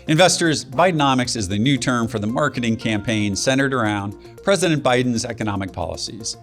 Investors, Bidenomics is the new term for the marketing campaign centered around President Biden's economic policies.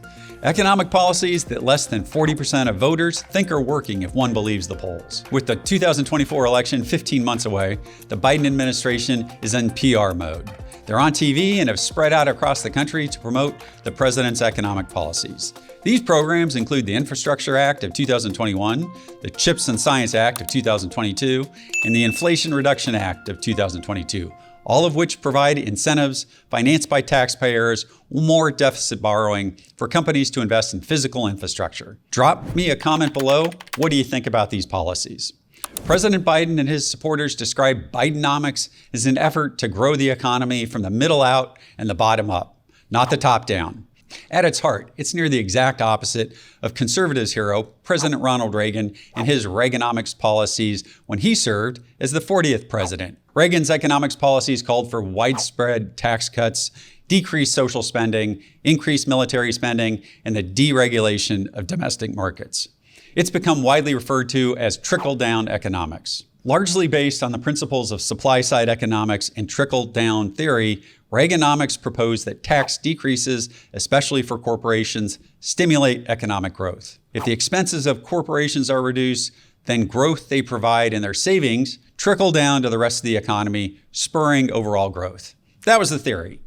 Economic policies that less than 40% of voters think are working if one believes the polls. With the 2024 election 15 months away, the Biden administration is in PR mode. They're on TV and have spread out across the country to promote the president's economic policies. These programs include the Infrastructure Act of 2021, the CHIPS and Science Act of 2022, and the Inflation Reduction Act of 2022, all of which provide incentives financed by taxpayers or more deficit borrowing for companies to invest in physical infrastructure. Drop me a comment below. What do you think about these policies? President Biden and his supporters describe Bidenomics as an effort to grow the economy from the middle out and the bottom up, not the top down. At its heart, it's near the exact opposite of conservatives' hero, President Ronald Reagan, and his Reaganomics policies when he served as the 40th president. Reagan's economics policies called for widespread tax cuts, decreased social spending, increased military spending, and the deregulation of domestic markets. It's become widely referred to as trickle-down economics. Largely based on the principles of supply-side economics and trickle-down theory, Reaganomics proposed that tax decreases, especially for corporations, stimulate economic growth. If the expenses of corporations are reduced, then growth they provide in their savings trickle down to the rest of the economy, spurring overall growth. That was the theory.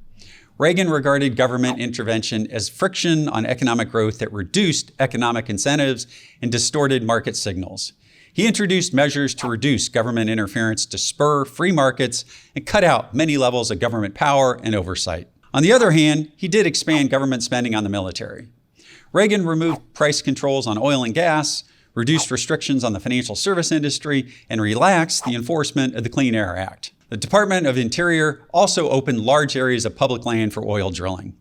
Reagan regarded government intervention as friction on economic growth that reduced economic incentives and distorted market signals. He introduced measures to reduce government interference to spur free markets and cut out many levels of government power and oversight. On the other hand, he did expand government spending on the military. Reagan removed price controls on oil and gas, reduced restrictions on the financial service industry, and relaxed the enforcement of the Clean Air Act. The Department of Interior also opened large areas of public land for oil drilling.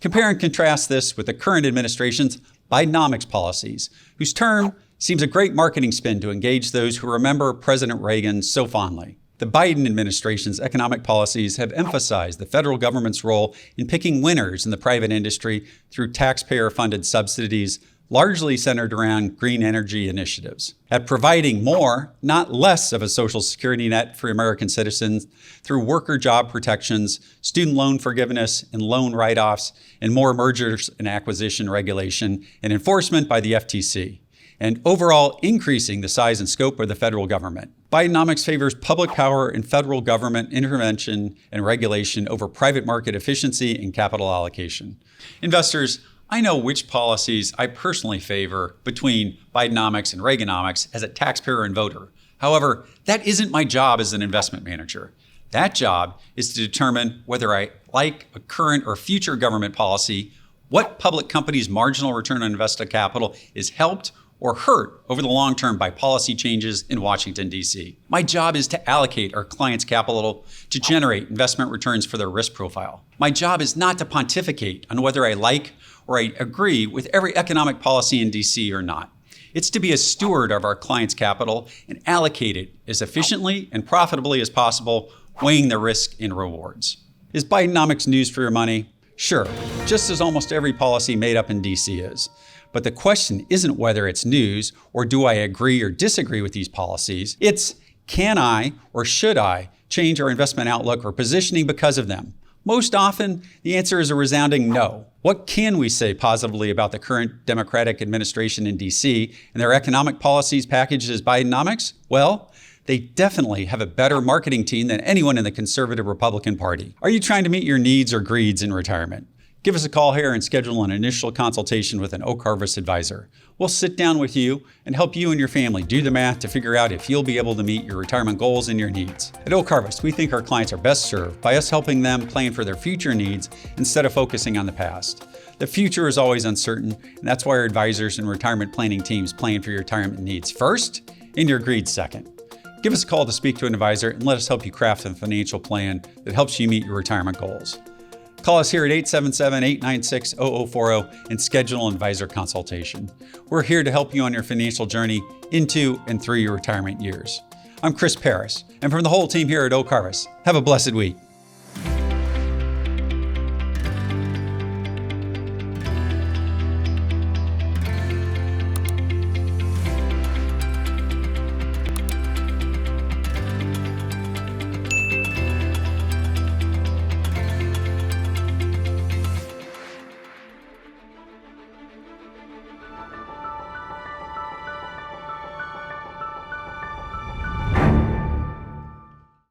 Compare and contrast this with the current administration's Bidenomics policies, whose term seems a great marketing spin to engage those who remember President Reagan so fondly. The Biden administration's economic policies have emphasized the federal government's role in picking winners in the private industry through taxpayer-funded subsidies, largely centered around green energy initiatives, at providing more, not less, of a social security net for American citizens through worker job protections, student loan forgiveness and loan write-offs, and more mergers and acquisition regulation and enforcement by the FTC, and overall increasing the size and scope of the federal government. Bidenomics favors public power and federal government intervention and regulation over private market efficiency and capital allocation. Investors, I know which policies I personally favor between Bidenomics and Reaganomics as a taxpayer and voter. However, that isn't my job as an investment manager. That job is to determine whether I like a current or future government policy, what public companies' marginal return on invested capital is helped or hurt over the long term by policy changes in Washington, D.C. My job is to allocate our clients' capital to generate investment returns for their risk profile. My job is not to pontificate on whether I like or I agree with every economic policy in D.C. or not. It's to be a steward of our clients' capital and allocate it as efficiently and profitably as possible, weighing the risk and rewards. Is Bidenomics news for your money? Sure, just as almost every policy made up in D.C. is. But the question isn't whether it's news or do I agree or disagree with these policies. It's can I or should I change our investment outlook or positioning because of them? Most often, the answer is a resounding no. What can we say positively about the current Democratic administration in D.C. and their economic policies packaged as Bidenomics? Well, they definitely have a better marketing team than anyone in the conservative Republican Party. Are you trying to meet your needs or greeds in retirement? Give us a call here and schedule an initial consultation with an Oak Harvest advisor. We'll sit down with you and help you and your family do the math to figure out if you'll be able to meet your retirement goals and your needs. At Oak Harvest, we think our clients are best served by us helping them plan for their future needs instead of focusing on the past. The future is always uncertain, and that's why our advisors and retirement planning teams plan for your retirement needs first and your greed second. Give us a call to speak to an advisor and let us help you craft a financial plan that helps you meet your retirement goals. Call us here at 877-896-0040 and schedule an advisor consultation. We're here to help you on your financial journey into and through your retirement years. I'm Chris Perras, and from the whole team here at Oak Harvest, have a blessed week.